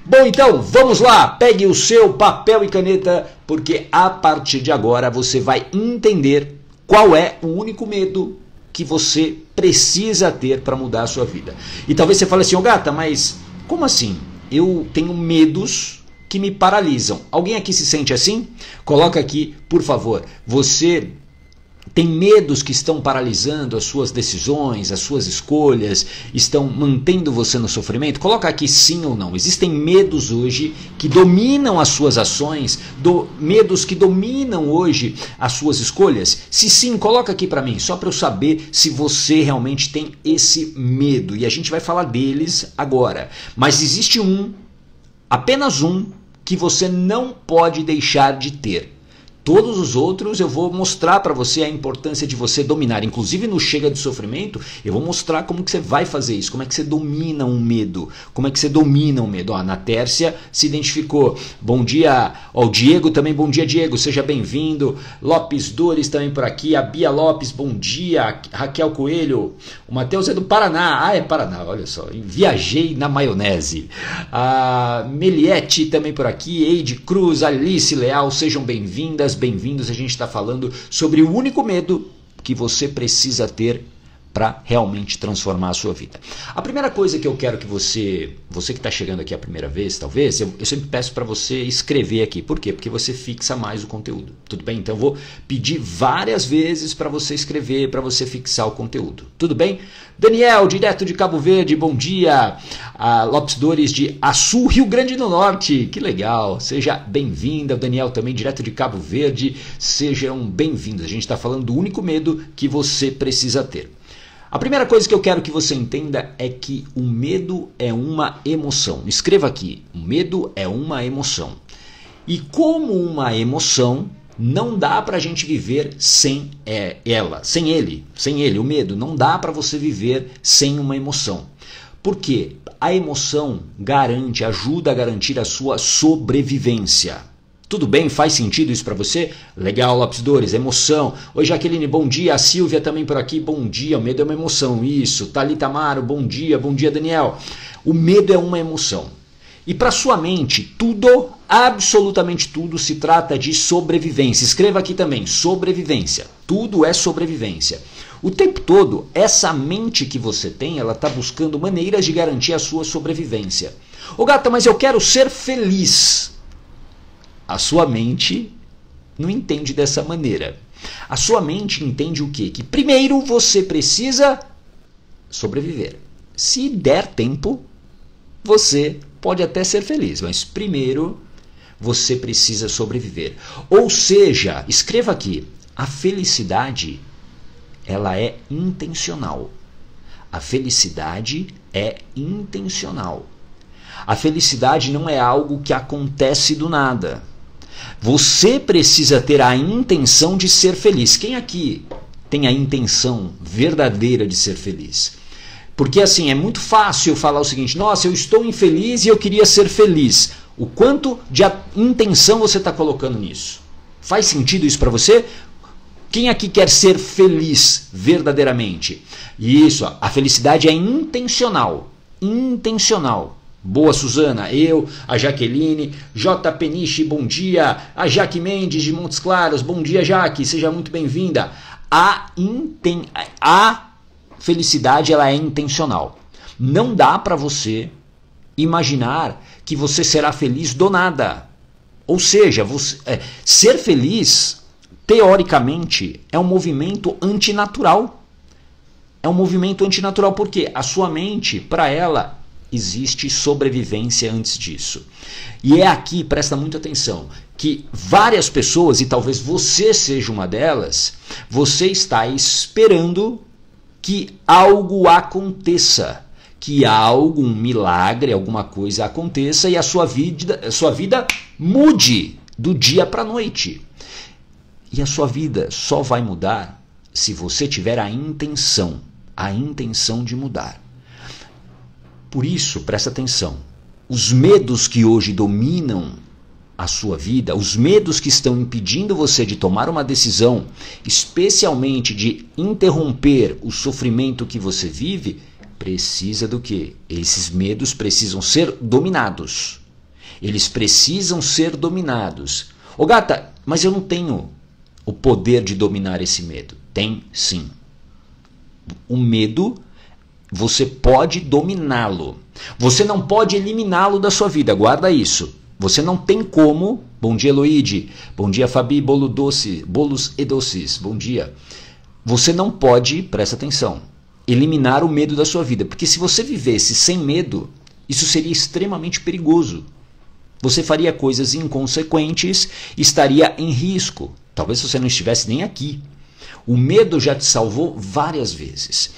Bom, então, vamos lá, pegue o seu papel e caneta, porque a partir de agora você vai entender qual é o único medo que você precisa ter para mudar a sua vida. E talvez você fale assim, Gata, mas como assim? Eu tenho medos que me paralisam. Alguém aqui se sente assim? Coloca aqui, por favor, você tem medos que estão paralisando as suas decisões, as suas escolhas, estão mantendo você no sofrimento? Coloca aqui sim ou não. Existem medos hoje que dominam as suas ações, medos que dominam hoje as suas escolhas? Se sim, coloca aqui para mim, só para eu saber se você realmente tem esse medo. E a gente vai falar deles agora. Mas existe apenas um, que você não pode deixar de ter. Todos os outros eu vou mostrar para você a importância de você dominar. Inclusive no Chega de Sofrimento, eu vou mostrar como que você vai fazer isso, como é que você domina um medo. Como é que você domina um medo? A Tércia se identificou. Bom dia, o Diego também, bom dia Diego, seja bem-vindo. Lopes Dores também por aqui, a Bia Lopes, bom dia. Raquel Coelho, o Matheus é do Paraná. É Paraná, olha só, viajei na maionese. A Meliette também por aqui, Eide Cruz, Alice Leal, sejam bem-vindas. Bem-vindos, a gente está falando sobre o único medo que você precisa ter para realmente transformar a sua vida. A primeira coisa que eu quero que você que está chegando aqui a primeira vez, talvez, eu sempre peço para você escrever aqui. Por quê? Porque você fixa mais o conteúdo. Tudo bem? Então eu vou pedir várias vezes para você escrever, para você fixar o conteúdo. Tudo bem? Daniel, direto de Cabo Verde, bom dia. A Lopes Dores de Açu, Rio Grande do Norte, que legal. Seja bem-vinda. O Daniel também, direto de Cabo Verde, sejam bem-vindos. A gente está falando do único medo que você precisa ter. A primeira coisa que eu quero que você entenda é que o medo é uma emoção. Escreva aqui, o medo é uma emoção. E como uma emoção, não dá para a gente viver sem ele, o medo. Não dá para você viver sem uma emoção. Por quê? A emoção ajuda a garantir a sua sobrevivência. Tudo bem? Faz sentido isso para você? Legal, Lopes Dores, emoção. Oi, Jaqueline, bom dia. A Silvia também por aqui, bom dia. O medo é uma emoção, isso. Thalita Amaro, bom dia, Daniel. O medo é uma emoção. E para sua mente, tudo, absolutamente tudo, se trata de sobrevivência. Escreva aqui também, sobrevivência. Tudo é sobrevivência. O tempo todo, essa mente que você tem, ela está buscando maneiras de garantir a sua sobrevivência. Ô Gata, mas eu quero ser feliz. A sua mente não entende dessa maneira. A sua mente entende o quê? Que primeiro você precisa sobreviver. Se der tempo, você pode até ser feliz, mas primeiro você precisa sobreviver. Ou seja, escreva aqui, a felicidade, ela é intencional. A felicidade é intencional. A felicidade não é algo que acontece do nada. Você precisa ter a intenção de ser feliz. Quem aqui tem a intenção verdadeira de ser feliz? Porque assim, é muito fácil falar o seguinte, nossa, eu estou infeliz e eu queria ser feliz. O quanto de intenção você está colocando nisso? Faz sentido isso para você? Quem aqui quer ser feliz verdadeiramente? Isso, a felicidade é intencional. Intencional. Boa, Suzana, eu, a Jaqueline, J. Peniche, bom dia, a Jaque Mendes de Montes Claros, bom dia, Jaque, seja muito bem-vinda. A felicidade, ela é intencional. Não dá para você imaginar que você será feliz do nada. Ou seja, ser feliz, teoricamente, é um movimento antinatural. É um movimento antinatural porque a sua mente, para ela, existe sobrevivência antes disso. E é aqui, presta muita atenção, que várias pessoas, e talvez você seja uma delas, você está esperando que algo aconteça, que algo, um milagre, alguma coisa aconteça e a sua vida mude do dia para a noite. E a sua vida só vai mudar se você tiver a intenção de mudar. Por isso, presta atenção, os medos que hoje dominam a sua vida, os medos que estão impedindo você de tomar uma decisão, especialmente de interromper o sofrimento que você vive, precisa do quê? Esses medos precisam ser dominados. Eles precisam ser dominados. Ô gata, mas eu não tenho o poder de dominar esse medo. Tem sim. O medo, você pode dominá-lo. Você não pode eliminá-lo da sua vida, guarda isso. Você não tem como. Bom dia, Eloide. Bom dia, Fabi. Bolos e doces. Bom dia. Você não pode, presta atenção, eliminar o medo da sua vida. Porque se você vivesse sem medo, isso seria extremamente perigoso. Você faria coisas inconsequentes, estaria em risco. Talvez você não estivesse nem aqui. O medo já te salvou várias vezes.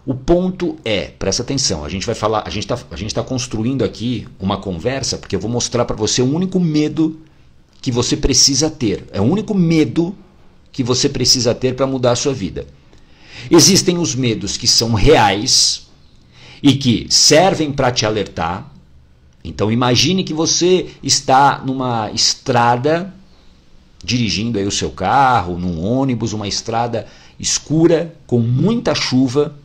O ponto é, presta atenção, a gente vai falar, a gente está construindo aqui uma conversa, porque eu vou mostrar para você o único medo que você precisa ter. É o único medo que você precisa ter para mudar a sua vida. Existem os medos que são reais e que servem para te alertar. Então imagine que você está numa estrada, dirigindo aí o seu carro, num ônibus, uma estrada escura, com muita chuva.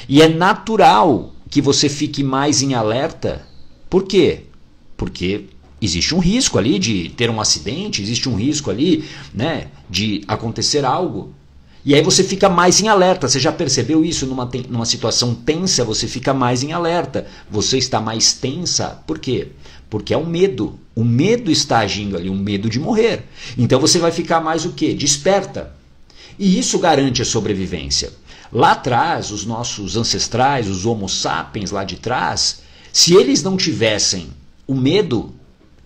E é natural que você fique mais em alerta. Por quê? Porque existe um risco ali de ter um acidente, existe um risco ali, né, de acontecer algo. E aí você fica mais em alerta. Você já percebeu isso? Numa situação tensa, você fica mais em alerta. Você está mais tensa. Por quê? Porque é o medo. O medo está agindo ali, o medo de morrer. Então você vai ficar mais o quê? Desperta. E isso garante a sobrevivência. Lá atrás, os nossos ancestrais, os Homo sapiens lá de trás, se eles não tivessem o medo,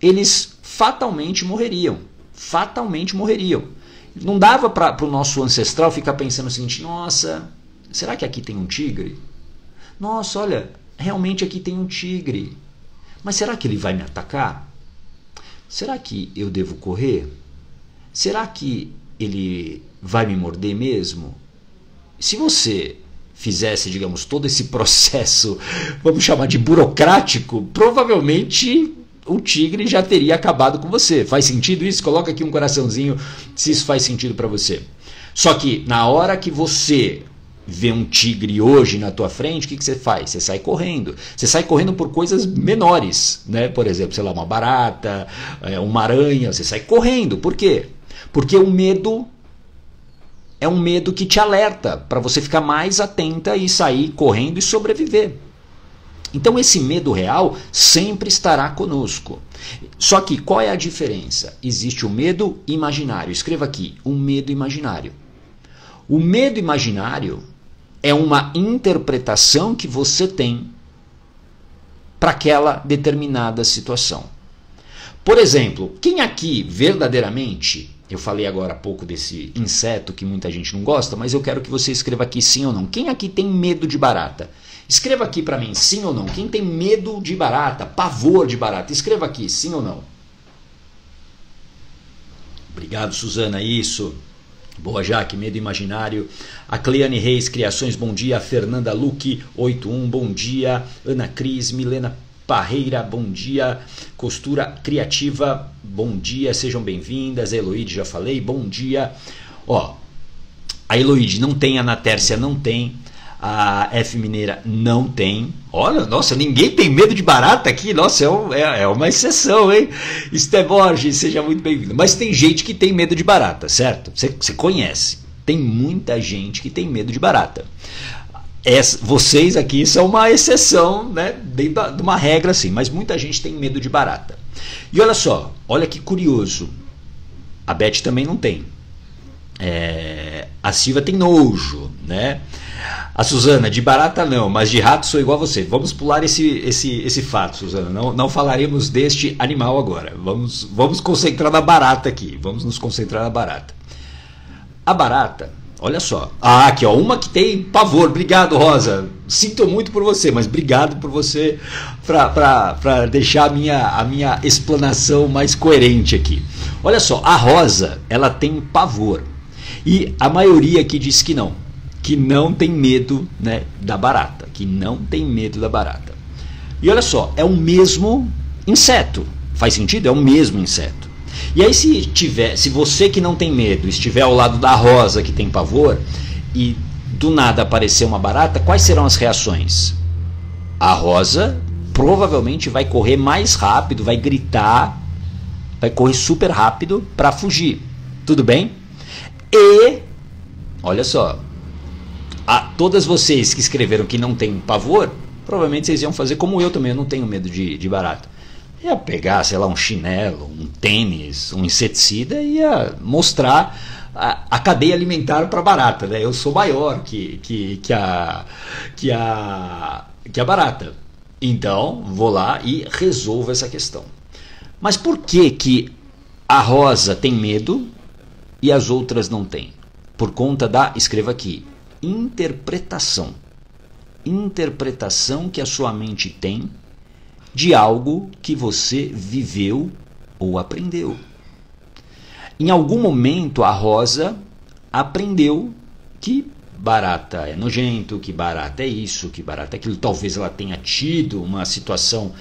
eles fatalmente morreriam. Fatalmente morreriam. Não dava para o nosso ancestral ficar pensando o seguinte: nossa, será que aqui tem um tigre? Nossa, olha, realmente aqui tem um tigre. Mas será que ele vai me atacar? Será que eu devo correr? Será que ele vai me morder mesmo? Se você fizesse, digamos, todo esse processo, vamos chamar de burocrático, provavelmente o tigre já teria acabado com você. Faz sentido isso? Coloca aqui um coraçãozinho se isso faz sentido para você. Só que na hora que você vê um tigre hoje na tua frente, o que você faz? Você sai correndo. Você sai correndo por coisas menores, né? Por exemplo, sei lá, uma barata, uma aranha. Você sai correndo. Por quê? Porque o medo é um medo que te alerta para você ficar mais atenta e sair correndo e sobreviver. Então esse medo real sempre estará conosco. Só que qual é a diferença? Existe o medo imaginário. Escreva aqui, um medo imaginário. O medo imaginário é uma interpretação que você tem para aquela determinada situação. Por exemplo, quem aqui verdadeiramente... Eu falei agora há pouco desse inseto que muita gente não gosta, mas eu quero que você escreva aqui sim ou não. Quem aqui tem medo de barata? Escreva aqui para mim, sim ou não. Quem tem medo de barata, pavor de barata? Escreva aqui, sim ou não. Obrigado, Suzana, isso. Boa, Jaque, medo imaginário. A Cleane Reis, Criações, bom dia. A Fernanda Luque, 81, bom dia. Ana Cris, Milena Parreira, bom dia. Costura Criativa, bom dia, sejam bem-vindas. A Eloide, já falei, bom dia. Ó, a Eloide não tem, a Natércia não tem, a F Mineira não tem. Olha, nossa, ninguém tem medo de barata aqui. Nossa, é uma exceção, hein? Esté Borges, seja muito bem-vindo. Mas tem gente que tem medo de barata, certo? Você conhece. Tem muita gente que tem medo de barata. Vocês aqui são uma exceção, né, dentro de uma regra assim, mas muita gente tem medo de barata. E olha só, olha que curioso, a Beth também não tem, a Silvia tem nojo, né? A Suzana, de barata não, mas de rato sou igual a você. Vamos pular esse fato, Suzana, não falaremos deste animal agora, vamos concentrar na barata aqui, vamos nos concentrar na barata. A barata, olha só. Ah, aqui ó, uma que tem pavor. Obrigado, Rosa. Sinto muito por você, mas obrigado por você para deixar a minha explanação mais coerente aqui. Olha só, a Rosa, ela tem pavor. E a maioria aqui diz que não tem medo, né, da barata, que não tem medo da barata. E olha só, é o mesmo inseto. Faz sentido? É o mesmo inseto. E aí se você que não tem medo estiver ao lado da Rosa que tem pavor e do nada aparecer uma barata, quais serão as reações? A Rosa provavelmente vai correr mais rápido, vai gritar, vai correr super rápido para fugir. Tudo bem? E, olha só, todas vocês que escreveram que não tem pavor, provavelmente vocês iam fazer como eu também, eu não tenho medo de barata. Ia pegar, sei lá, um chinelo, um tênis, um inseticida e ia mostrar a cadeia alimentar para a barata, né? Eu sou maior que a barata. Então, vou lá e resolvo essa questão. Mas por que a rosa tem medo e as outras não têm? Por conta da, escreva aqui, interpretação. Interpretação que a sua mente tem de algo que você viveu ou aprendeu. Em algum momento a rosa aprendeu que barata é nojento, que barata é isso, que barata é aquilo. Talvez ela tenha tido uma situação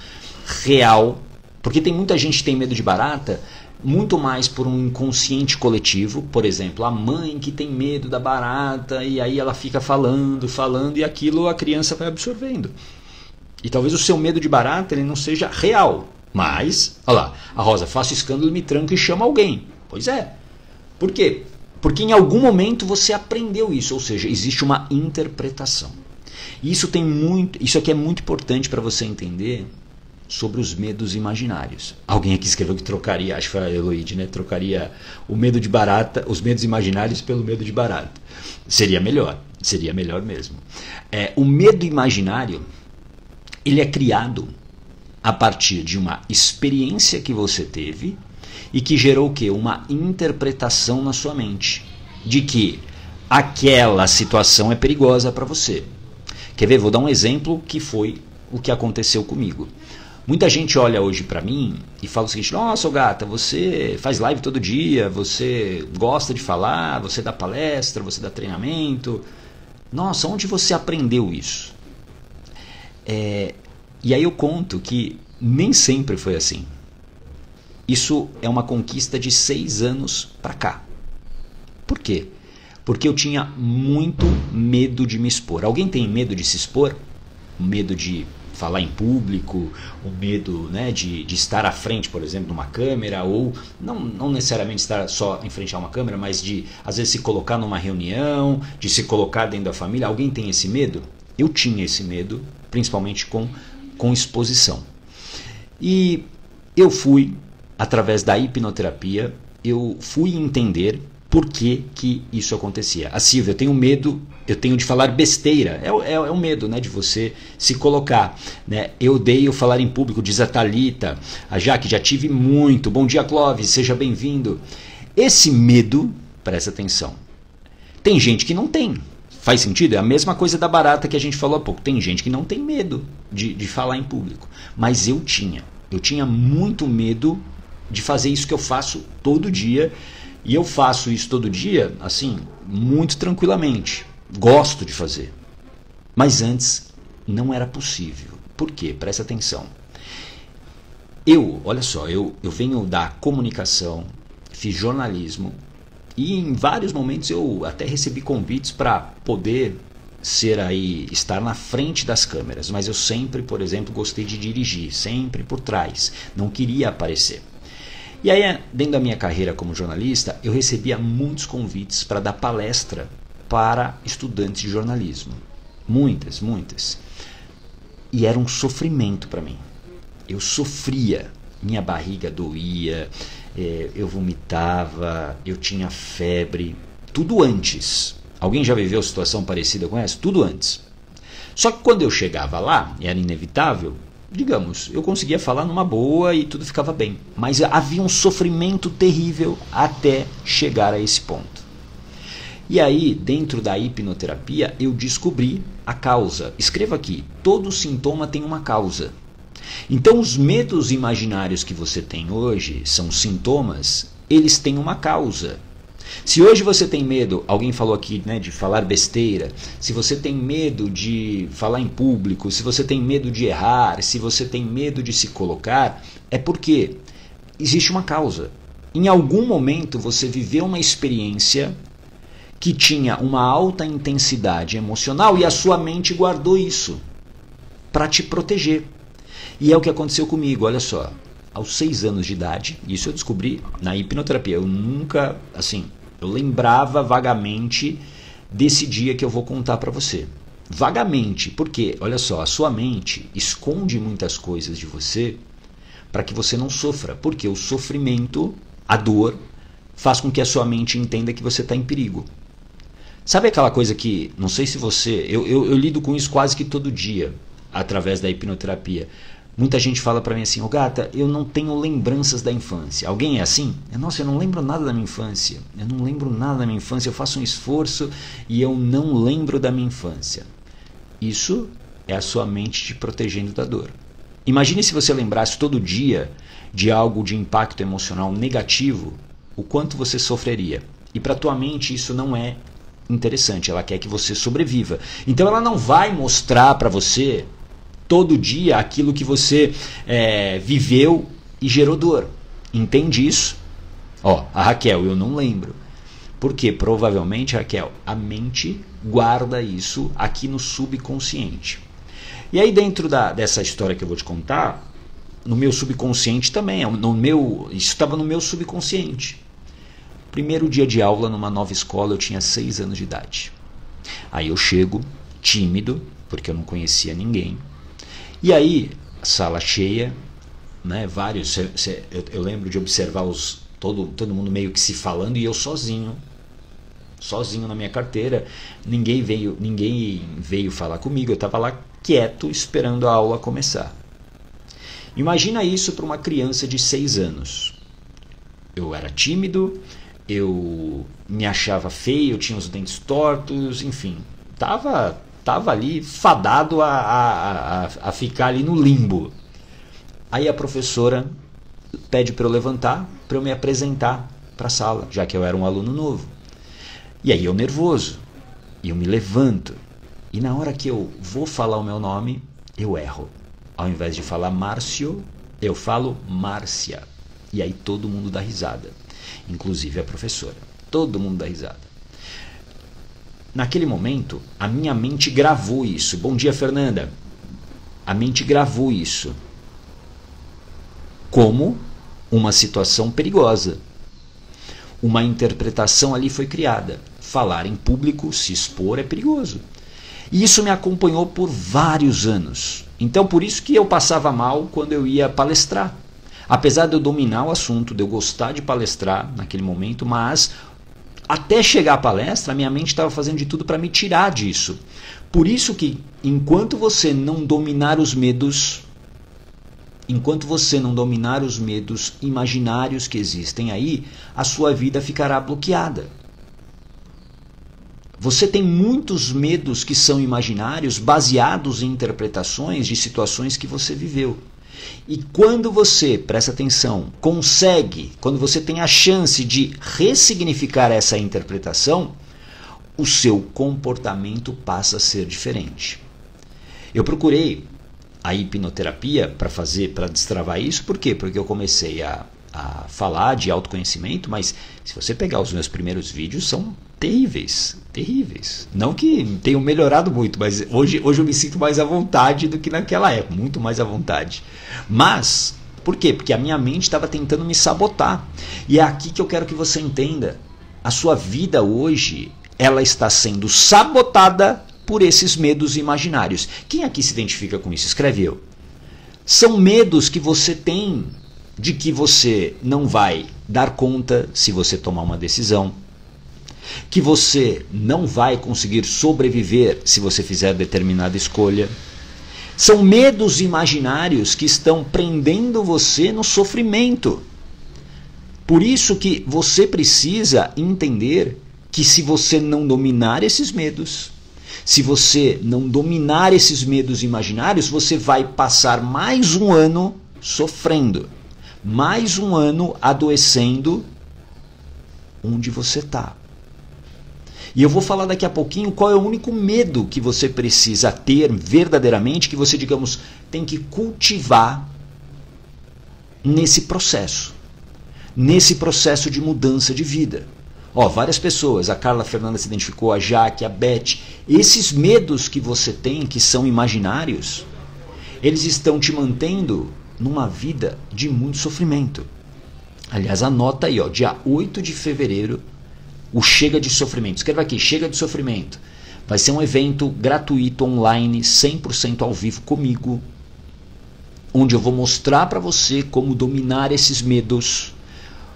real, porque tem muita gente que tem medo de barata muito mais por um inconsciente coletivo. Por exemplo, a mãe que tem medo da barata e aí ela fica falando e aquilo a criança vai absorvendo. E talvez o seu medo de barata ele não seja real, mas, olha lá, a rosa, faço escândalo, me tranco e chama alguém. Pois é. Por quê? Porque em algum momento você aprendeu isso, ou seja, existe uma interpretação. E isso aqui é muito importante para você entender sobre os medos imaginários. Alguém aqui escreveu que trocaria, acho que foi a Eloide, né? Trocaria o medo de barata, os medos imaginários pelo medo de barata. Seria melhor mesmo. O medo imaginário, ele é criado a partir de uma experiência que você teve e que gerou o quê? Uma interpretação na sua mente de que aquela situação é perigosa para você. Quer ver? Vou dar um exemplo que foi o que aconteceu comigo. Muita gente olha hoje para mim e fala o seguinte: nossa, gata, você faz live todo dia, você gosta de falar, você dá palestra, você dá treinamento. Nossa, onde você aprendeu isso? E aí eu conto que nem sempre foi assim. Isso é uma conquista de 6 anos para cá. Por quê? Porque eu tinha muito medo de me expor. Alguém tem medo de se expor? Medo de falar em público? O medo, né, de estar à frente, por exemplo, de uma câmera? Ou não necessariamente estar só em frente a uma câmera, mas de, às vezes, se colocar numa reunião, de se colocar dentro da família. Alguém tem esse medo? Eu tinha esse medo, principalmente com exposição. E eu fui, através da hipnoterapia, eu fui entender por que isso acontecia. A Silvia, eu tenho medo, eu tenho de falar besteira. É um medo, né, de você se colocar. Né? Eu odeio falar em público, diz a Thalita. A Jaque, já tive muito. Bom dia, Clóvis, seja bem-vindo. Esse medo, presta atenção, tem gente que não tem. Faz sentido? É a mesma coisa da barata que a gente falou há pouco. Tem gente que não tem medo de falar em público. Mas eu tinha. Eu tinha muito medo de fazer isso que eu faço todo dia. E eu faço isso todo dia, assim, muito tranquilamente. Gosto de fazer. Mas antes não era possível. Por quê? Presta atenção. Olha só, eu venho da comunicação, fiz jornalismo. E em vários momentos eu até recebi convites para poder estar na frente das câmeras. Mas eu sempre, por exemplo, gostei de dirigir, sempre por trás. Não queria aparecer. E aí, dentro da minha carreira como jornalista, eu recebia muitos convites para dar palestra para estudantes de jornalismo. Muitas. E era um sofrimento para mim. Eu sofria, minha barriga doía, eu vomitava, eu tinha febre, tudo antes. Alguém já viveu situação parecida com essa? Tudo antes. Só que quando eu chegava lá, era inevitável, digamos, eu conseguia falar numa boa e tudo ficava bem. Mas havia um sofrimento terrível até chegar a esse ponto. E aí, dentro da hipnoterapia, eu descobri a causa. Escreva aqui, todo sintoma tem uma causa. Então, os medos imaginários que você tem hoje são sintomas, eles têm uma causa. Se hoje você tem medo, alguém falou aqui, né, de falar besteira, se você tem medo de falar em público, se você tem medo de errar, se você tem medo de se colocar, é porque existe uma causa. Em algum momento você viveu uma experiência que tinha uma alta intensidade emocional e a sua mente guardou isso para te proteger. E é o que aconteceu comigo, olha só. Aos 6 anos de idade, isso eu descobri na hipnoterapia. Eu nunca, assim, eu lembrava vagamente desse dia que eu vou contar para você. Vagamente, porque, olha só, a sua mente esconde muitas coisas de você para que você não sofra. Porque o sofrimento, a dor, faz com que a sua mente entenda que você está em perigo. Sabe aquela coisa que, não sei se você... Eu lido com isso quase que todo dia, através da hipnoterapia. Muita gente fala para mim assim, ô gata, eu não tenho lembranças da infância. Alguém é assim? Nossa, eu não lembro nada da minha infância. Eu não lembro nada da minha infância, eu faço um esforço e eu não lembro da minha infância. Isso é a sua mente te protegendo da dor. Imagine se você lembrasse todo dia de algo de impacto emocional negativo, o quanto você sofreria. E para a tua mente isso não é interessante, ela quer que você sobreviva. Então ela não vai mostrar para você todo dia aquilo que você viveu e gerou dor. Entende isso? Ó, a Raquel, eu não lembro. Porque provavelmente, Raquel, a mente guarda isso aqui no subconsciente. E aí dentro dessa história que eu vou te contar, no meu subconsciente também, isso estava no meu subconsciente. Primeiro dia de aula numa nova escola, eu tinha 6 anos de idade. Aí eu chego, tímido, porque eu não conhecia ninguém. E aí, sala cheia, né, vários, eu lembro de observar todo mundo meio que se falando e eu sozinho na minha carteira. Ninguém veio falar comigo, eu estava lá quieto esperando a aula começar. Imagina isso para uma criança de 6 anos. Eu era tímido, eu me achava feio, eu tinha os dentes tortos, enfim, estava ali fadado a ficar ali no limbo. Aí a professora pede para eu levantar, para eu me apresentar para a sala, já que eu era um aluno novo. E aí eu nervoso, e eu me levanto, e na hora que eu vou falar o meu nome, eu erro. Ao invés de falar Márcio, eu falo Márcia. E aí todo mundo dá risada, inclusive a professora. Todo mundo dá risada. Naquele momento, a minha mente gravou isso. Bom dia, Fernanda. A mente gravou isso como uma situação perigosa. Uma interpretação ali foi criada. Falar em público, se expor é perigoso. E isso me acompanhou por vários anos. Então, por isso que eu passava mal quando eu ia palestrar. Apesar de eu dominar o assunto, de eu gostar de palestrar naquele momento, mas até chegar à palestra, a minha mente estava fazendo de tudo para me tirar disso. Por isso que, enquanto você não dominar os medos imaginários que existem aí, a sua vida ficará bloqueada. Você tem muitos medos que são imaginários, baseados em interpretações de situações que você viveu. E quando você, presta atenção, quando você tem a chance de ressignificar essa interpretação, o seu comportamento passa a ser diferente. Eu procurei a hipnoterapia para destravar isso, por quê? Porque eu comecei a falar de autoconhecimento, mas se você pegar os meus primeiros vídeos, são terríveis, terríveis. Não que tenham melhorado muito, mas hoje eu me sinto mais à vontade do que naquela época, muito mais à vontade. Mas, por quê? Porque a minha mente estava tentando me sabotar. E é aqui que eu quero que você entenda. A sua vida hoje, ela está sendo sabotada por esses medos imaginários. Quem aqui se identifica com isso? Escreve eu. São medos que você tem de que você não vai dar conta se você tomar uma decisão, que você não vai conseguir sobreviver se você fizer determinada escolha. São medos imaginários que estão prendendo você no sofrimento. Por isso que você precisa entender que se você não dominar esses medos, se você não dominar esses medos imaginários, você vai passar mais um ano sofrendo, mais um ano adoecendo onde você está. E eu vou falar daqui a pouquinho qual é o único medo que você precisa ter verdadeiramente, que você, digamos, tem que cultivar nesse processo de mudança de vida. Ó, várias pessoas, a Carla Fernanda se identificou, a Jaque, a Beth, esses medos que você tem, que são imaginários, eles estão te mantendo numa vida de muito sofrimento. Aliás, anota aí, ó, dia 8 de fevereiro, o Chega de Sofrimento. Escreva aqui, Chega de Sofrimento. Vai ser um evento gratuito, online, 100% ao vivo comigo, onde eu vou mostrar para você como dominar esses medos.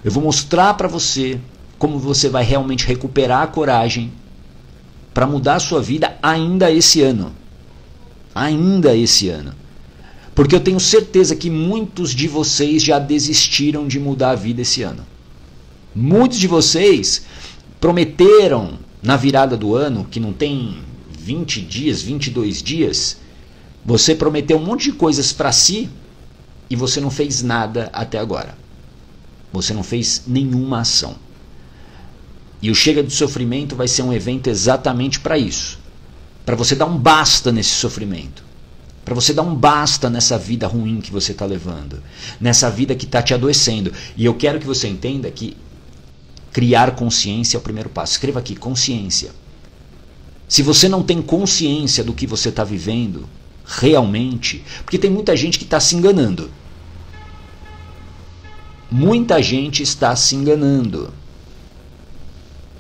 Eu vou mostrar para você como você vai realmente recuperar a coragem para mudar a sua vida ainda esse ano. Ainda esse ano. Porque eu tenho certeza que muitos de vocês já desistiram de mudar a vida esse ano. Muitos de vocês prometeram na virada do ano, que não tem 20 dias, 22 dias, você prometeu um monte de coisas para si e você não fez nada até agora. Você não fez nenhuma ação. E o Chega de Sofrimento vai ser um evento exatamente para isso. Para você dar um basta nesse sofrimento. Para você dar um basta nessa vida ruim que você está levando. Nessa vida que está te adoecendo. E eu quero que você entenda que criar consciência é o primeiro passo. Escreva aqui, consciência. Se você não tem consciência do que você está vivendo, realmente... Porque tem muita gente que está se enganando. Muita gente está se enganando.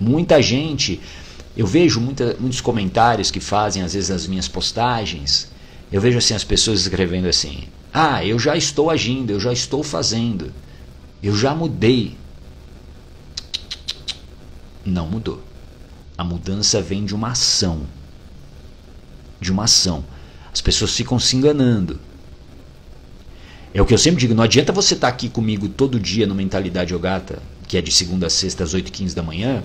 Muita gente... Eu vejo muitos comentários que fazem, às vezes, nas minhas postagens. Eu vejo assim as pessoas escrevendo assim: ah, eu já estou agindo, eu já estou fazendo, eu já mudei. Não mudou. A mudança vem de uma ação. De uma ação. As pessoas ficam se enganando. É o que eu sempre digo, não adianta você estar aqui comigo todo dia no Mentalidade Yogata, que é de segunda a sexta às 8h15 da manhã,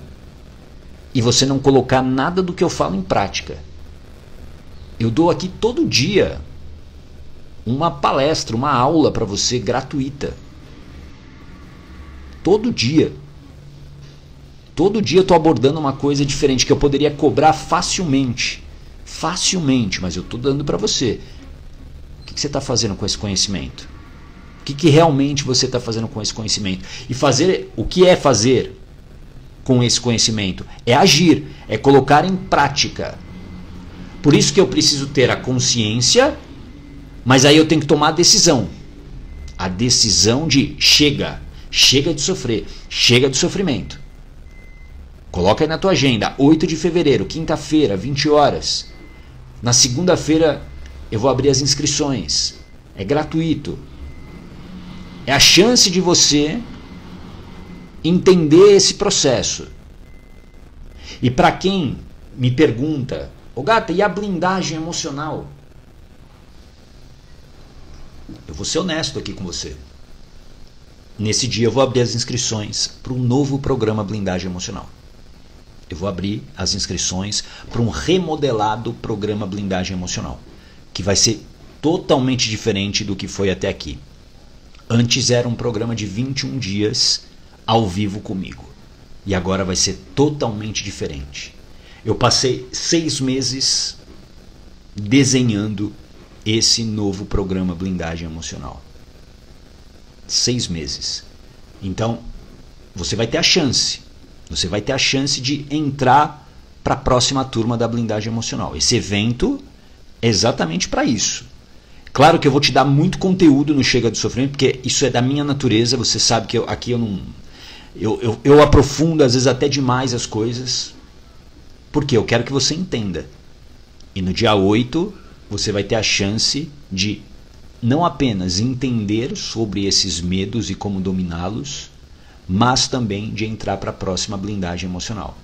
e você não colocar nada do que eu falo em prática. Eu dou aqui todo dia uma palestra, uma aula para você gratuita. Todo dia. Todo dia eu estou abordando uma coisa diferente que eu poderia cobrar facilmente. Facilmente, mas eu estou dando para você. O que você está fazendo com esse conhecimento? O que realmente você está fazendo com esse conhecimento? E fazer, o que é fazer com esse conhecimento? É agir, é colocar em prática. Por isso que eu preciso ter a consciência, mas aí eu tenho que tomar a decisão. A decisão de chega. Chega de sofrer. Chega de sofrimento. Coloca aí na tua agenda, 8 de fevereiro, quinta-feira, 20 horas. Na segunda-feira eu vou abrir as inscrições. É gratuito. É a chance de você entender esse processo. E para quem me pergunta, ô Gata, e a blindagem emocional? Eu vou ser honesto aqui com você. Nesse dia eu vou abrir as inscrições para um novo programa Blindagem Emocional. Eu vou abrir as inscrições para um remodelado programa Blindagem Emocional, que vai ser totalmente diferente do que foi até aqui. Antes era um programa de 21 dias ao vivo comigo. E agora vai ser totalmente diferente. Eu passei 6 meses desenhando esse novo programa Blindagem Emocional. 6 meses. Então, você vai ter a chance. Você vai ter a chance de entrar para a próxima turma da Blindagem Emocional. Esse evento é exatamente para isso. Claro que eu vou te dar muito conteúdo no Chega do Sofrimento, porque isso é da minha natureza. Você sabe que aqui eu não... Eu aprofundo às vezes até demais as coisas, porque eu quero que você entenda. E no dia 8 você vai ter a chance de não apenas entender sobre esses medos e como dominá-los, mas também de entrar para a próxima blindagem emocional.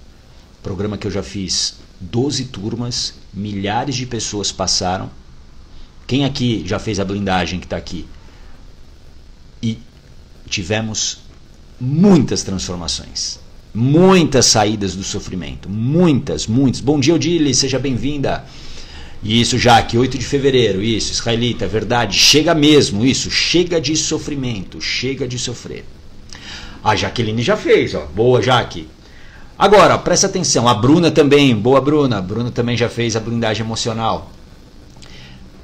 Programa que eu já fiz 12 turmas, milhares de pessoas passaram. Quem aqui já fez a blindagem que está aqui? E tivemos muitas transformações, muitas saídas do sofrimento, muitas. Bom dia, Odile, seja bem-vinda. Isso, Jaque, 8 de fevereiro, isso, israelita, verdade, chega mesmo, isso, chega de sofrimento, chega de sofrer. A Jaqueline já fez, ó, boa, Jaque. Agora, presta atenção, a Bruna também, boa, Bruna, a Bruna também já fez a blindagem emocional.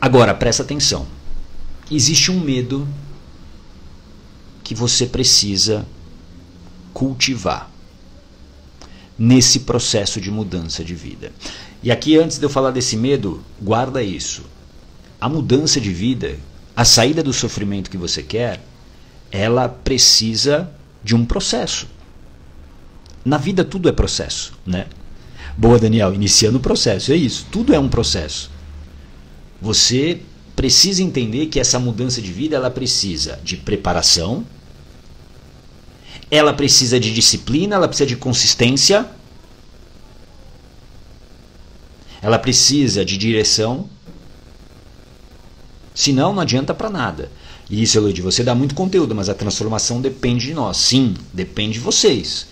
Agora, presta atenção, existe um medo que você precisa cultivar nesse processo de mudança de vida. E aqui, antes de eu falar desse medo, guarda isso. a mudança de vida, a saída do sofrimento que você quer, ela precisa de um processo. Na vida tudo é processo, né? Boa, Daniel, iniciando o processo, é isso, tudo é um processo. Você precisa entender que essa mudança de vida, ela precisa de preparação, ela precisa de disciplina, ela precisa de consistência, ela precisa de direção, senão não adianta para nada. E isso, Elodie, você dá muito conteúdo, mas a transformação depende de nós. Sim, depende de vocês.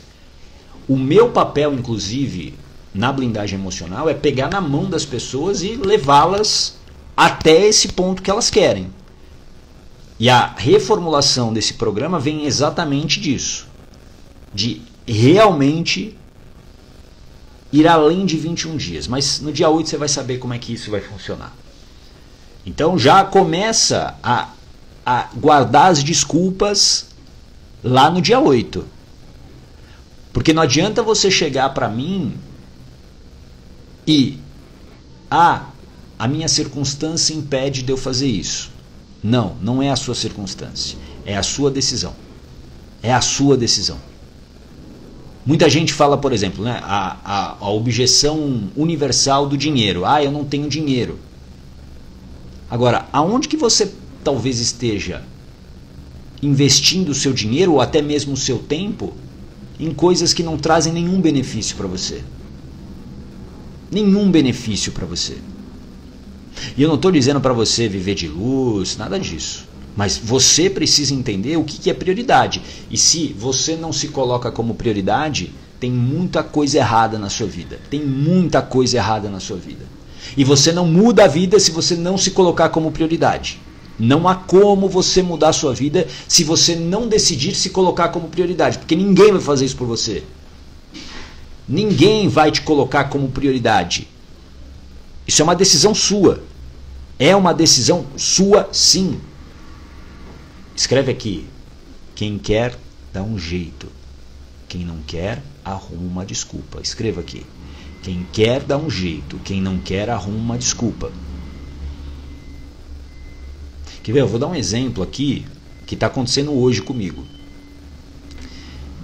O meu papel, inclusive, na blindagem emocional é pegar na mão das pessoas e levá-las até esse ponto que elas querem. E a reformulação desse programa vem exatamente disso. De realmente ir além de 21 dias. Mas no dia 8 você vai saber como é que isso vai funcionar. Então já começa a guardar as desculpas lá no dia 8. Porque não adianta você chegar para mim e a minha circunstância impede de eu fazer isso. Não, não é a sua circunstância. É a sua decisão. É a sua decisão. Muita gente fala, por exemplo, né, a objeção universal do dinheiro. Eu não tenho dinheiro. Agora, aonde que você talvez esteja investindo o seu dinheiro ou até mesmo o seu tempo em coisas que não trazem nenhum benefício para você? Nenhum benefício para você. E eu não estou dizendo para você viver de luz, nada disso. Mas você precisa entender o que é prioridade. E se você não se coloca como prioridade, tem muita coisa errada na sua vida. Tem muita coisa errada na sua vida. E você não muda a vida se você não se colocar como prioridade. Não há como você mudar a sua vida se você não decidir se colocar como prioridade. Porque ninguém vai fazer isso por você. Ninguém vai te colocar como prioridade. Isso é uma decisão sua. É uma decisão sua, sim. Escreve aqui. Quem quer, dá um jeito. Quem não quer, arruma uma desculpa. Escreva aqui. Quem quer, dá um jeito. Quem não quer, arruma uma desculpa. Quer ver? Eu vou dar um exemplo aqui que está acontecendo hoje comigo.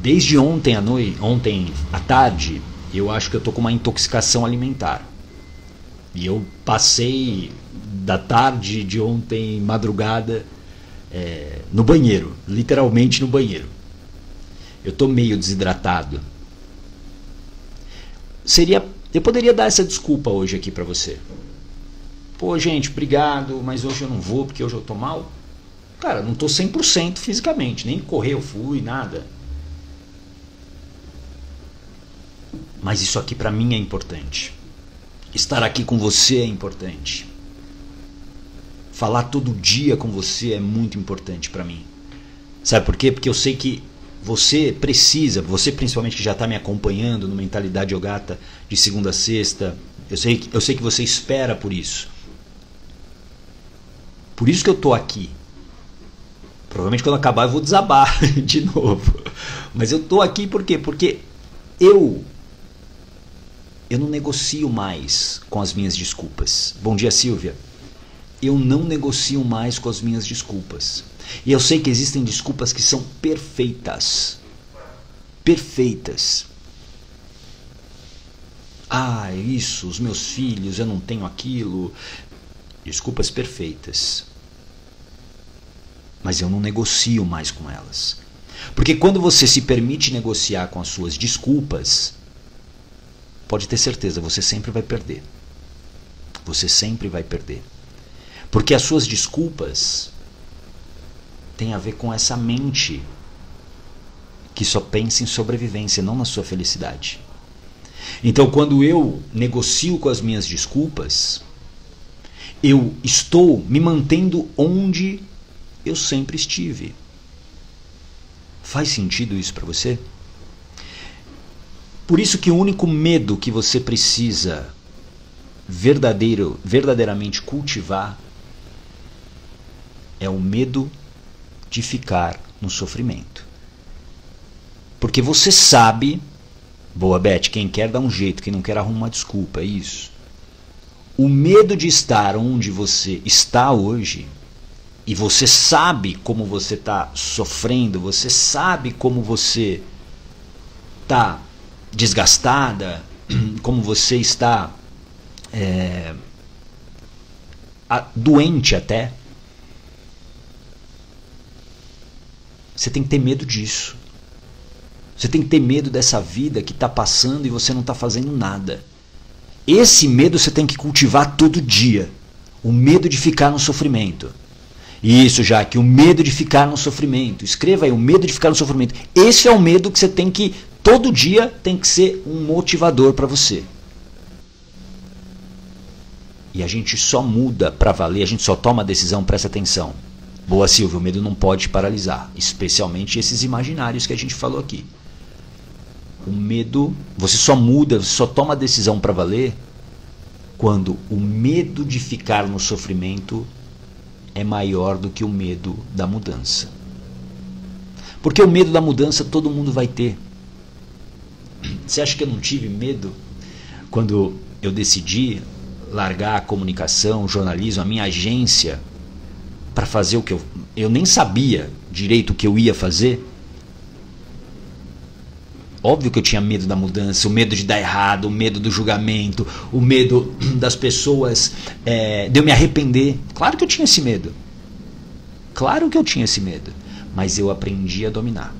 Desde ontem à tarde, eu acho que eu estou com uma intoxicação alimentar. E eu passei da tarde de ontem, madrugada, no banheiro, literalmente no banheiro. Eu estou meio desidratado. Eu poderia dar essa desculpa hoje aqui para você. Pô, gente, obrigado, mas hoje eu não vou porque hoje eu estou mal. Cara, não estou 100% fisicamente, nem correr eu fui, nada. Mas isso aqui para mim é importante. Estar aqui com você é importante. Falar todo dia com você é muito importante para mim. Sabe por quê? Porque eu sei que você precisa, você principalmente que já está me acompanhando no Mentalidade Yogata de segunda a sexta, eu sei que você espera por isso. Por isso que eu estou aqui. Provavelmente quando acabar eu vou desabar de novo. Mas eu estou aqui por quê? Porque eu não negocio mais com as minhas desculpas. Bom dia, Silvia. Eu não negocio mais com as minhas desculpas. E eu sei que existem desculpas que são perfeitas. Perfeitas. Isso, os meus filhos, eu não tenho aquilo. Desculpas perfeitas. Mas eu não negocio mais com elas. Porque quando você se permite negociar com as suas desculpas, pode ter certeza, você sempre vai perder. Você sempre vai perder. Porque as suas desculpas têm a ver com essa mente que só pensa em sobrevivência, não na sua felicidade. Então, quando eu negocio com as minhas desculpas, eu estou me mantendo onde eu sempre estive. Faz sentido isso para você? Por isso que o único medo que você precisa verdadeiramente cultivar é o medo de ficar no sofrimento. Porque você sabe, boa Beth, quem quer dá um jeito, quem não quer arruma uma desculpa, é isso. o medo de estar onde você está hoje, e você sabe como você está sofrendo, você sabe como você está desgastada, como você está doente até. Você tem que ter medo disso. Você tem que ter medo dessa vida que está passando e você não está fazendo nada. Esse medo você tem que cultivar todo dia. O medo de ficar no sofrimento. Isso, Jaque, o medo de ficar no sofrimento. Escreva aí, o medo de ficar no sofrimento. Esse é o medo que você tem que, todo dia, tem que ser um motivador para você. E a gente só muda para valer, a gente só toma a decisão, presta atenção. Boa, Silvia, o medo não pode te paralisar. Especialmente esses imaginários que a gente falou aqui. O medo, você só muda, você só toma a decisão para valer quando o medo de ficar no sofrimento é maior do que o medo da mudança. Porque o medo da mudança todo mundo vai ter. Você acha que eu não tive medo quando eu decidi largar a comunicação, o jornalismo, a minha agência, para fazer o que eu nem sabia direito o que eu ia fazer? Óbvio que eu tinha medo da mudança, o medo de dar errado, o medo do julgamento, o medo das pessoas, de eu me arrepender. Claro que eu tinha esse medo. Claro que eu tinha esse medo. Mas eu aprendi a dominar.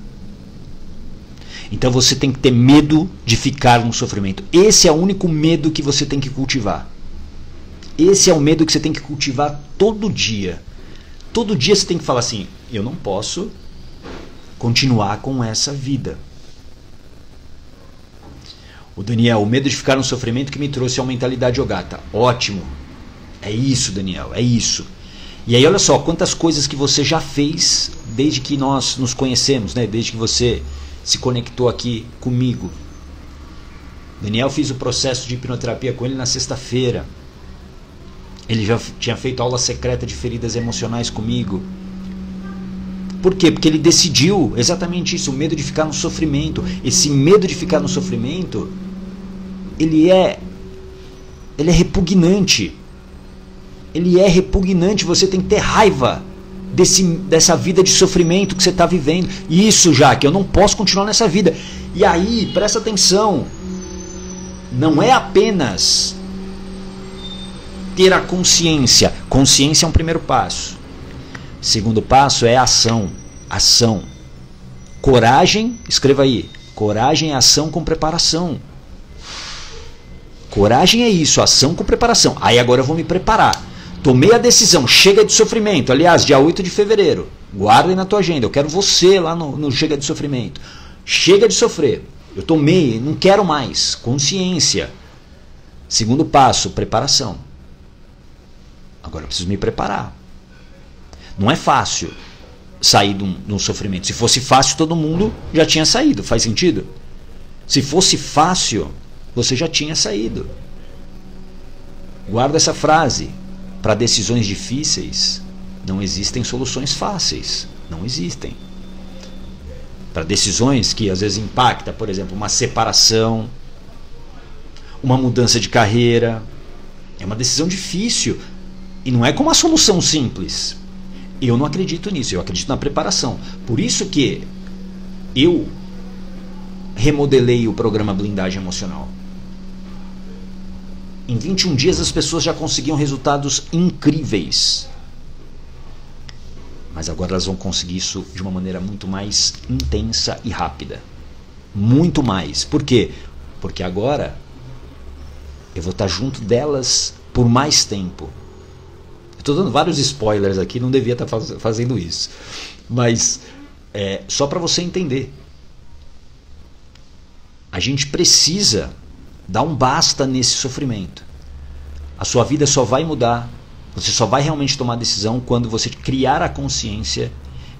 Então você tem que ter medo de ficar no sofrimento. Esse é o único medo que você tem que cultivar. Esse é o medo que você tem que cultivar todo dia. Todo dia você tem que falar assim, eu não posso continuar com essa vida. O Daniel, o medo de ficar no sofrimento que me trouxe a mentalidade Ogata. Ótimo. É isso, Daniel, é isso. E aí olha só, quantas coisas que você já fez desde que nós nos conhecemos, né? Desde que você se conectou aqui comigo. Daniel, fiz o processo de hipnoterapia com ele na sexta-feira. Ele já tinha feito aula secreta de feridas emocionais comigo. Por quê? Porque ele decidiu exatamente isso, o medo de ficar no sofrimento. Esse medo de ficar no sofrimento, ele é repugnante. Ele é repugnante, você tem que ter raiva dessa vida de sofrimento que você está vivendo. Isso, Jaque, eu não posso continuar nessa vida. E aí, presta atenção, não é apenas ter a consciência. Consciência é um primeiro passo. Segundo passo é ação. Ação. Coragem, escreva aí. Coragem é ação com preparação. Coragem é isso, ação com preparação. Aí agora eu vou me preparar. Tomei a decisão, chega de sofrimento. Aliás, dia 8 de fevereiro. Guarda aí na tua agenda. Eu quero você lá no Chega de Sofrimento. Chega de sofrer. Eu tomei, não quero mais. Consciência. Segundo passo, preparação. Agora eu preciso me preparar. Não é fácil sair de um sofrimento. Se fosse fácil, todo mundo já tinha saído. Faz sentido? Se fosse fácil, você já tinha saído. Guarda essa frase. Para decisões difíceis, não existem soluções fáceis. Não existem. Para decisões que às vezes impactam, por exemplo, uma separação, uma mudança de carreira, é uma decisão difícil. E não é com uma solução simples. Eu não acredito nisso, eu acredito na preparação. Por isso que eu remodelei o programa Blindagem Emocional. Em 21 dias as pessoas já conseguiam resultados incríveis. Mas agora elas vão conseguir isso de uma maneira muito mais intensa e rápida. Muito mais. Por quê? Porque agora eu vou estar junto delas por mais tempo. Estou dando vários spoilers aqui, não devia estar fazendo isso. Mas só para você entender. A gente precisa dar um basta nesse sofrimento. A sua vida só vai mudar, você só vai realmente tomar decisão quando você criar a consciência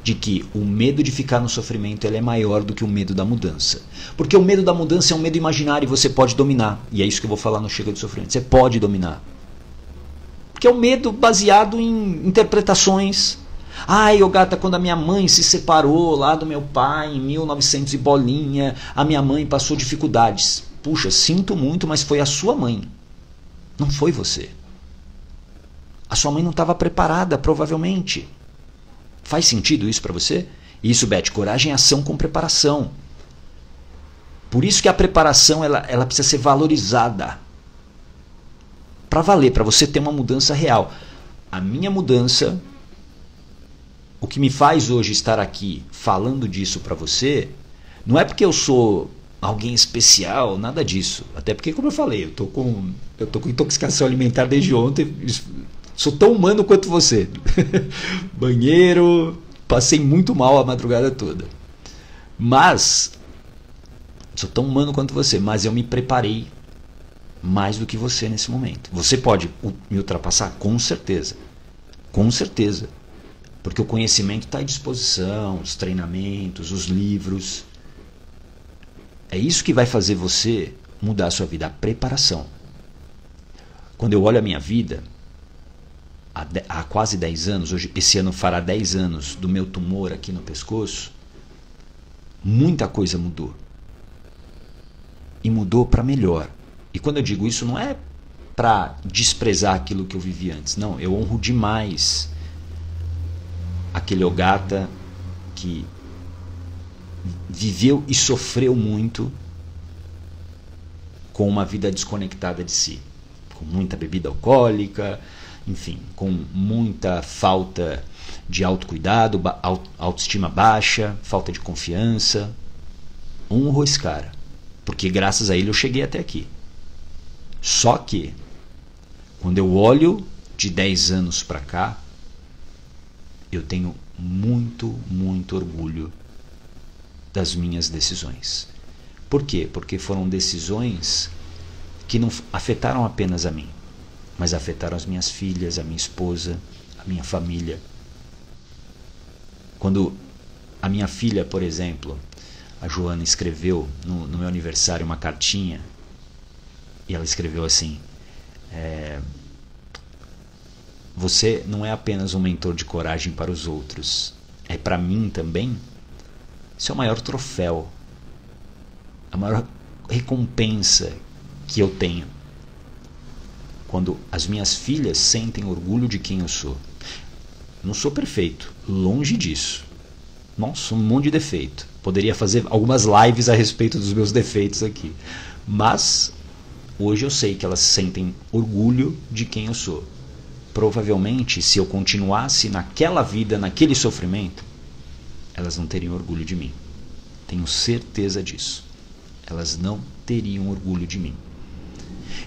de que o medo de ficar no sofrimento ele é maior do que o medo da mudança. Porque o medo da mudança é um medo imaginário e você pode dominar. E é isso que eu vou falar no Chega de Sofrimento. Você pode dominar. Porque é um medo baseado em interpretações. Ai, Ogata, quando a minha mãe se separou lá do meu pai em 1900 e bolinha, a minha mãe passou dificuldades. Puxa, sinto muito, mas foi a sua mãe. Não foi você. A sua mãe não estava preparada, provavelmente. Faz sentido isso para você? Isso, Beth, coragem é ação com preparação. Por isso que a preparação ela precisa ser valorizada. Para valer, para você ter uma mudança real. A minha mudança, o que me faz hoje estar aqui falando disso para você, não é porque eu sou alguém especial, nada disso. Até porque, como eu falei, eu tô com intoxicação alimentar desde ontem. Sou tão humano quanto você. Banheiro, passei muito mal a madrugada toda. Mas, sou tão humano quanto você, mas eu me preparei mais do que você nesse momento. Você pode me ultrapassar? Com certeza. Com certeza. Porque o conhecimento está à disposição, os treinamentos, os livros. É isso que vai fazer você mudar a sua vida, a preparação. Quando eu olho a minha vida, há quase 10 anos, hoje esse ano fará 10 anos do meu tumor aqui no pescoço, muita coisa mudou. E mudou para melhor. E quando eu digo isso, não é para desprezar aquilo que eu vivi antes. Não, eu honro demais aquele Ogata que viveu e sofreu muito com uma vida desconectada de si. Com muita bebida alcoólica, enfim, com muita falta de autocuidado, autoestima baixa, falta de confiança. Honro esse cara, porque graças a ele eu cheguei até aqui. Só que, quando eu olho de 10 anos para cá, eu tenho muito, muito orgulho das minhas decisões. Por quê? Porque foram decisões que não afetaram apenas a mim, mas afetaram as minhas filhas, a minha esposa, a minha família. Quando a minha filha, por exemplo, a Joana, escreveu no meu aniversário uma cartinha, e ela escreveu assim: você não é apenas um mentor de coragem para os outros, é para mim também. Isso é o maior troféu, a maior recompensa que eu tenho. Quando as minhas filhas sentem orgulho de quem eu sou. Não sou perfeito, longe disso. Nossa, um monte de defeito. Poderia fazer algumas lives a respeito dos meus defeitos aqui. Mas hoje eu sei que elas sentem orgulho de quem eu sou. Provavelmente, se eu continuasse naquela vida, naquele sofrimento, elas não teriam orgulho de mim. Tenho certeza disso. Elas não teriam orgulho de mim.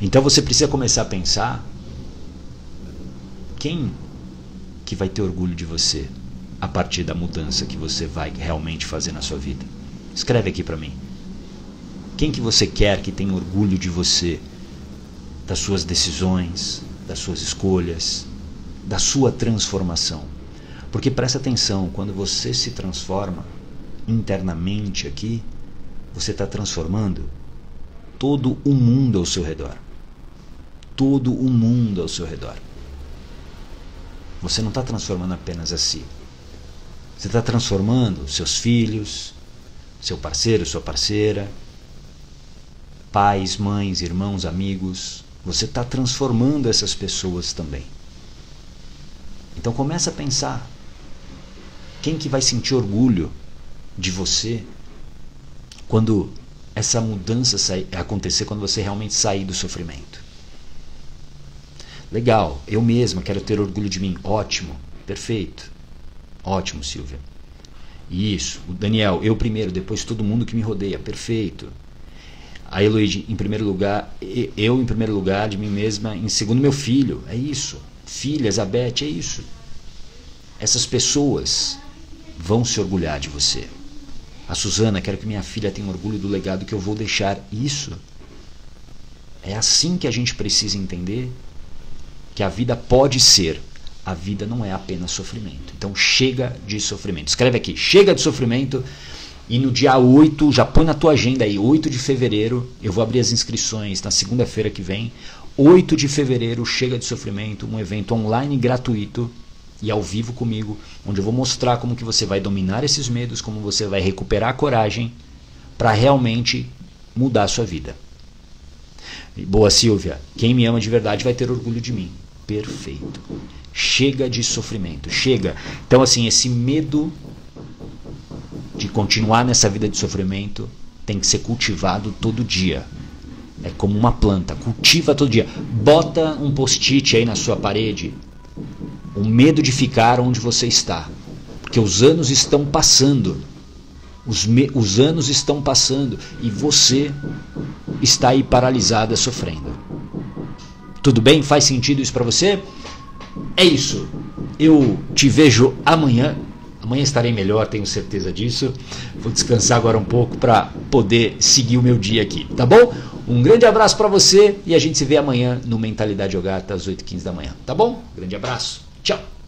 Então você precisa começar a pensar: quem que vai ter orgulho de você a partir da mudança que você vai realmente fazer na sua vida? Escreve aqui para mim. Quem que você quer que tenha orgulho de você, das suas decisões, das suas escolhas, da sua transformação? Porque presta atenção, quando você se transforma internamente aqui, você está transformando todo o mundo ao seu redor. Todo o mundo ao seu redor. Você não está transformando apenas a si. Você está transformando seus filhos, seu parceiro, sua parceira, pais, mães, irmãos, amigos. Você está transformando essas pessoas também. Então começa a pensar: quem que vai sentir orgulho de você quando essa mudança acontecer, quando você realmente sair do sofrimento? Legal, eu mesma quero ter orgulho de mim. Ótimo, perfeito. Ótimo, Silvia. Isso, o Daniel, eu primeiro, depois todo mundo que me rodeia. Perfeito. A Heloíde, em primeiro lugar, eu em primeiro lugar de mim mesma, em segundo meu filho. É isso. Filhas, a Beth, é isso. Essas pessoas vão se orgulhar de você. A Suzana, quero que minha filha tenha orgulho do legado que eu vou deixar. Isso. É assim que a gente precisa entender que a vida pode ser. A vida não é apenas sofrimento. Então chega de sofrimento. Escreve aqui: chega de sofrimento. E no dia 8, já põe na tua agenda aí, 8 de fevereiro, eu vou abrir as inscrições na segunda-feira que vem. 8 de fevereiro, chega de sofrimento, um evento online gratuito e ao vivo comigo, onde eu vou mostrar como que você vai dominar esses medos, como você vai recuperar a coragem para realmente mudar a sua vida. Boa, Silvia. Quem me ama de verdade vai ter orgulho de mim. perfeito. Chega de sofrimento, chega. Então assim, esse medo de continuar nessa vida de sofrimento tem que ser cultivado todo dia. É como uma planta, cultiva todo dia. Bota um post-it aí na sua parede. O medo de ficar onde você está. Porque os anos estão passando. Os anos estão passando e você está aí paralisada, sofrendo. Tudo bem? Faz sentido isso para você? É isso. Eu te vejo amanhã. Amanhã estarei melhor, tenho certeza disso. Vou descansar agora um pouco para poder seguir o meu dia aqui, tá bom? Um grande abraço para você e a gente se vê amanhã no Mentalidade Yogata às 8h15 da manhã, tá bom? Grande abraço. Tchau.